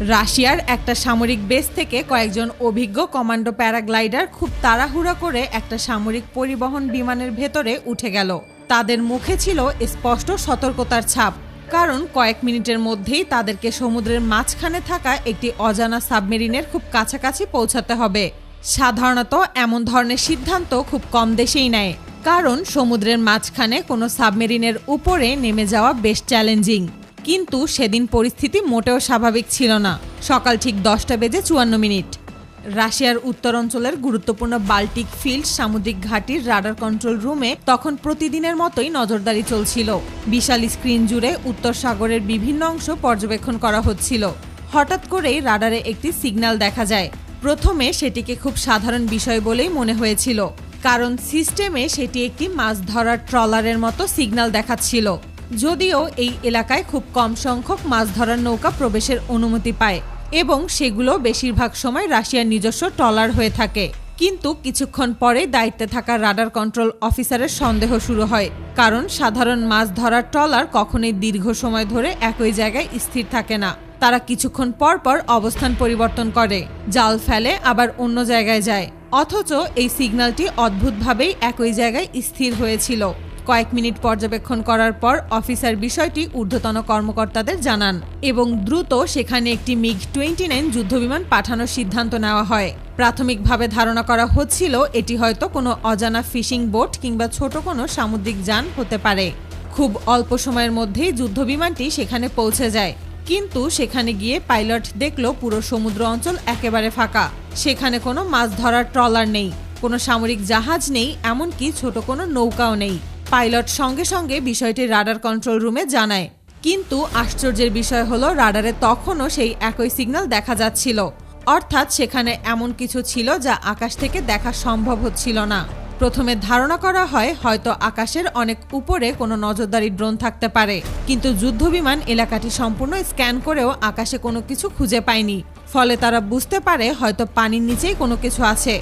রাশিয়ার একটা সামরিক বেস থেকে কয়েকজন অভিজ্ঞ কমান্ডো প্যারাগ্লাইডার খুব তাড়াহুড়া করে একটা সামরিক পরিবহন বিমানের ভেতরে উঠে গেল। তাদের মুখে ছিল স্পষ্ট সতর্কতার ছাপ, কারণ কয়েক মিনিটের মধ্যেই তাদেরকে সমুদ্রের মাঝখানে থাকা একটি অজানা সাবমেরিনের খুব কাছাকাছি পৌঁছাতে হবে। সাধারণত এমন ধরনের সিদ্ধান্ত খুব কম দেশেই নেয়, কারণ সমুদ্রের মাঝখানে কোনো সাবমেরিনের উপরে নেমে যাওয়া বেশ চ্যালেঞ্জিং। কিন্তু সেদিন পরিস্থিতি মোটেও স্বাভাবিক ছিল না। সকাল ঠিক 10:54। রাশিয়ার উত্তর অঞ্চলের গুরুত্বপূর্ণ বাল্টিক ফিল্ড সামুদ্রিক ঘাঁটির রাডার কন্ট্রোল রুমে তখন প্রতিদিনের মতোই নজরদারি চলছিল। বিশাল স্ক্রিন জুড়ে উত্তর সাগরের বিভিন্ন অংশ পর্যবেক্ষণ করা হচ্ছিল। হঠাৎ করেই রাডারে একটি সিগন্যাল দেখা যায়। প্রথমে সেটিকে খুব সাধারণ বিষয় বলেই মনে হয়েছিল, কারণ সিস্টেমে সেটি একটি মাছ ধরার ট্রলারের মতো সিগন্যাল দেখাচ্ছিল। যদিও এই এলাকায় খুব কম সংখ্যক মাছ ধরার নৌকা প্রবেশের অনুমতি পায় এবং সেগুলো বেশিরভাগ সময় রাশিয়ার নিজস্ব ট্রলার হয়ে থাকে। কিন্তু কিছুক্ষণ পরে দায়িত্বে থাকা রাডার কন্ট্রোল অফিসারের সন্দেহ শুরু হয়, কারণ সাধারণ মাছ ধরার ট্রলার কখনোই দীর্ঘ সময় ধরে একই জায়গায় স্থির থাকে না। তারা কিছুক্ষণ পর পর অবস্থান পরিবর্তন করে, জাল ফেলে, আবার অন্য জায়গায় যায়। অথচ এই সিগন্যালটি অদ্ভুতভাবেই একই জায়গায় স্থির হয়েছিল। কয়েক মিনিট পর্যবেক্ষণ করার পর অফিসার বিষয়টি ঊর্ধ্বতন কর্মকর্তাদের জানান এবং দ্রুত সেখানে একটি MiG-29 যুদ্ধবিমান পাঠানোর সিদ্ধান্ত নেওয়া হয়। প্রাথমিকভাবে ধারণা করা হচ্ছিল এটি হয়তো কোনো অজানা ফিশিং বোট কিংবা ছোট কোনো সামুদ্রিক যান হতে পারে। খুব অল্প সময়ের মধ্যেই যুদ্ধবিমানটি সেখানে পৌঁছে যায়, কিন্তু সেখানে গিয়ে পাইলট দেখল পুরো সমুদ্র অঞ্চল একেবারে ফাঁকা। সেখানে কোনো মাছ ধরার ট্রলার নেই, কোনো সামরিক জাহাজ নেই, এমনকি ছোট কোনো নৌকাও নেই। পাইলট সঙ্গে সঙ্গে বিষয়টি রাডার কন্ট্রোল রুমে জানায়, কিন্তু আশ্চর্যের বিষয় হলো রাডারে তখনও সেই একই সিগন্যাল দেখা যাচ্ছিল। অর্থাৎ সেখানে এমন কিছু ছিল যা আকাশ থেকে দেখা সম্ভব হচ্ছিল না। প্রথমে ধারণা করা হয় হয়তো আকাশের অনেক উপরে কোনো নজরদারি ড্রোন থাকতে পারে, কিন্তু যুদ্ধবিমান এলাকাটি সম্পূর্ণ স্ক্যান করেও আকাশে কোনো কিছু খুঁজে পায়নি। ফলে তারা বুঝতে পারে হয়তো পানির নিচেই কোনো কিছু আছে।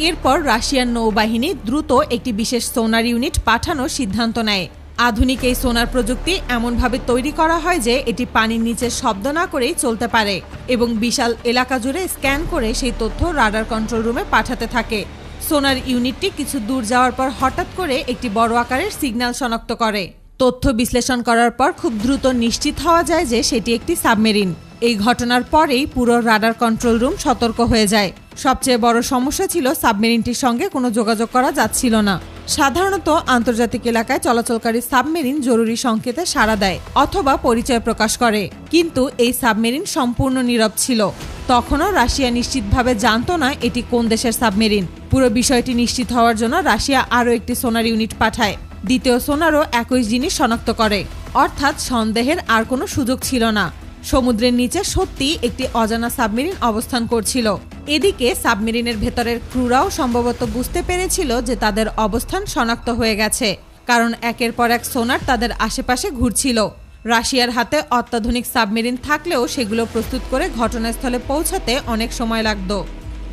এরপর রাশিয়ান নৌবাহিনী দ্রুত একটি বিশেষ সোনার ইউনিট পাঠানোর সিদ্ধান্ত নেয়। আধুনিক এই সোনার প্রযুক্তি এমনভাবে তৈরি করা হয় যে এটি পানির নিচে শব্দ না করেই চলতে পারে এবং বিশাল এলাকা জুড়ে স্ক্যান করে সেই তথ্য রাডার কন্ট্রোল রুমে পাঠাতে থাকে। সোনার ইউনিটটি কিছু দূর যাওয়ার পর হঠাৎ করে একটি বড় আকারের সিগন্যাল শনাক্ত করে। তথ্য বিশ্লেষণ করার পর খুব দ্রুত নিশ্চিত হওয়া যায় যে সেটি একটি সাবমেরিন। এই ঘটনার পরেই পুরো রাডার কন্ট্রোল রুম সতর্ক হয়ে যায়। সবচেয়ে বড় সমস্যা ছিল সাবমেরিনটির সঙ্গে কোনো যোগাযোগ করা যাচ্ছিল না। সাধারণত আন্তর্জাতিক এলাকায় চলাচলকারী সাবমেরিন জরুরি সংকেতে সাড়া দেয় অথবা পরিচয় প্রকাশ করে, কিন্তু এই সাবমেরিন সম্পূর্ণ নীরব ছিল। তখনও রাশিয়া নিশ্চিতভাবে জানত না এটি কোন দেশের সাবমেরিন। পুরো বিষয়টি নিশ্চিত হওয়ার জন্য রাশিয়া আরও একটি সোনার ইউনিট পাঠায়। দ্বিতীয় সোনারও একই জিনিস শনাক্ত করে, অর্থাৎ সন্দেহের আর কোনো সুযোগ ছিল না। সমুদ্রের নিচে সত্যি একটি অজানা সাবমেরিন অবস্থান করছিল। এদিকে সাবমেরিনের ভেতরের ক্রুরাও সম্ভবত বুঝতে পেরেছিল যে তাদের অবস্থান শনাক্ত হয়ে গেছে, কারণ একের পর এক সোনার তাদের আশেপাশে ঘুরছিল। রাশিয়ার হাতে অত্যাধুনিক সাবমেরিন থাকলেও সেগুলো প্রস্তুত করে ঘটনাস্থলে পৌঁছাতে অনেক সময় লাগত।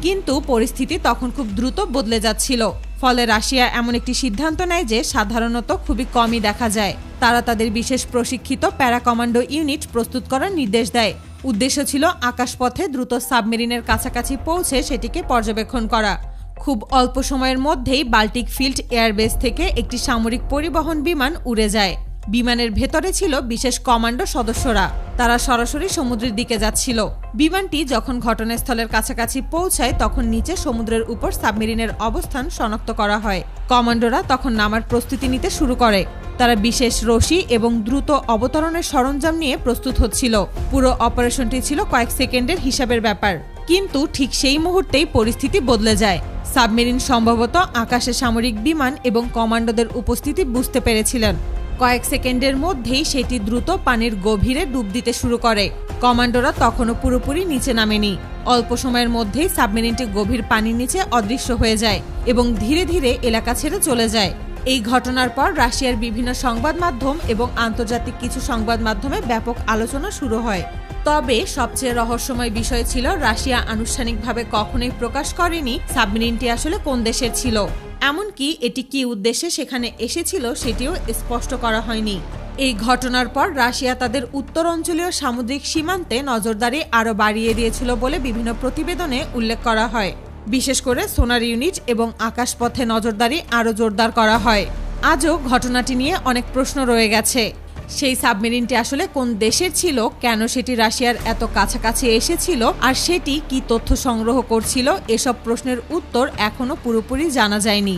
কিন্তু পরিস্থিতি তখন খুব দ্রুত বদলে যাচ্ছিল। ফলে রাশিয়া এমন একটি সিদ্ধান্ত নেয় যে সাধারণত খুবই কমই দেখা যায়। তারা তাদের বিশেষ প্রশিক্ষিত প্যারা কমান্ডো ইউনিট প্রস্তুত করার নির্দেশ দেয়। উদ্দেশ্য ছিল আকাশপথে দ্রুত সাবমেরিনের কাছাকাছি পৌঁছে সেটিকে পর্যবেক্ষণ করা। খুব অল্প সময়ের মধ্যেই বাল্টিক ফিল্ড এয়ারবেস থেকে একটি সামরিক পরিবহন বিমান উড়ে যায়। বিমানের ভেতরে ছিল বিশেষ কমান্ডো সদস্যরা। তারা সরাসরি সমুদ্রের দিকে যাচ্ছিল। বিমানটি যখন ঘটনাস্থলের কাছাকাছি পৌঁছায় তখন নিচে সমুদ্রের উপর সাবমেরিনের অবস্থান শনাক্ত করা হয়। কমান্ডোরা তখন নামার প্রস্তুতি নিতে শুরু করে। তারা বিশেষ রশি এবং দ্রুত অবতরণের সরঞ্জাম নিয়ে প্রস্তুত হচ্ছিল। পুরো অপারেশনটি ছিল কয়েক সেকেন্ডের হিসাবের ব্যাপার, কিন্তু ঠিক সেই মুহূর্তেই পরিস্থিতি বদলে যায়। সাবমেরিন সম্ভবত আকাশে সামরিক বিমান এবং কমান্ডোদের উপস্থিতি বুঝতে পেরেছিলেন। কয়েক সেকেন্ডের মধ্যেই সেটি দ্রুত পানির গভীরে ডুব দিতে শুরু করে। কমান্ডোরা তখনও পুরোপুরি নিচে নামেনি। অল্প সময়ের মধ্যেই সাবমেরিনটি গভীর পানির নিচে অদৃশ্য হয়ে যায় এবং ধীরে ধীরে এলাকা ছেড়ে চলে যায়। এই ঘটনার পর রাশিয়ার বিভিন্ন সংবাদ মাধ্যম এবং আন্তর্জাতিক কিছু সংবাদ মাধ্যমে ব্যাপক আলোচনা শুরু হয়। তবে সবচেয়ে রহস্যময় বিষয় ছিল রাশিয়া আনুষ্ঠানিকভাবে কখনোই প্রকাশ করেনি সাবমেরিনটি আসলে কোন দেশের ছিল। এমনকি এটি কী উদ্দেশ্যে সেখানে এসেছিল সেটিও স্পষ্ট করা হয়নি। এই ঘটনার পর রাশিয়া তাদের উত্তরাঞ্চলীয় সামুদ্রিক সীমান্তে নজরদারি আরও বাড়িয়ে দিয়েছিল বলে বিভিন্ন প্রতিবেদনে উল্লেখ করা হয়। বিশেষ করে সোনার ইউনিট এবং আকাশপথে নজরদারি আরও জোরদার করা হয়। আজও ঘটনাটি নিয়ে অনেক প্রশ্ন রয়ে গেছে। সেই সাবমেরিনটি আসলে কোন দেশের ছিল, কেন সেটি রাশিয়ার এত কাছাকাছি এসেছিল, আর সেটি কি তথ্য সংগ্রহ করছিল, এসব প্রশ্নের উত্তর এখনো পুরোপুরি জানা যায়নি।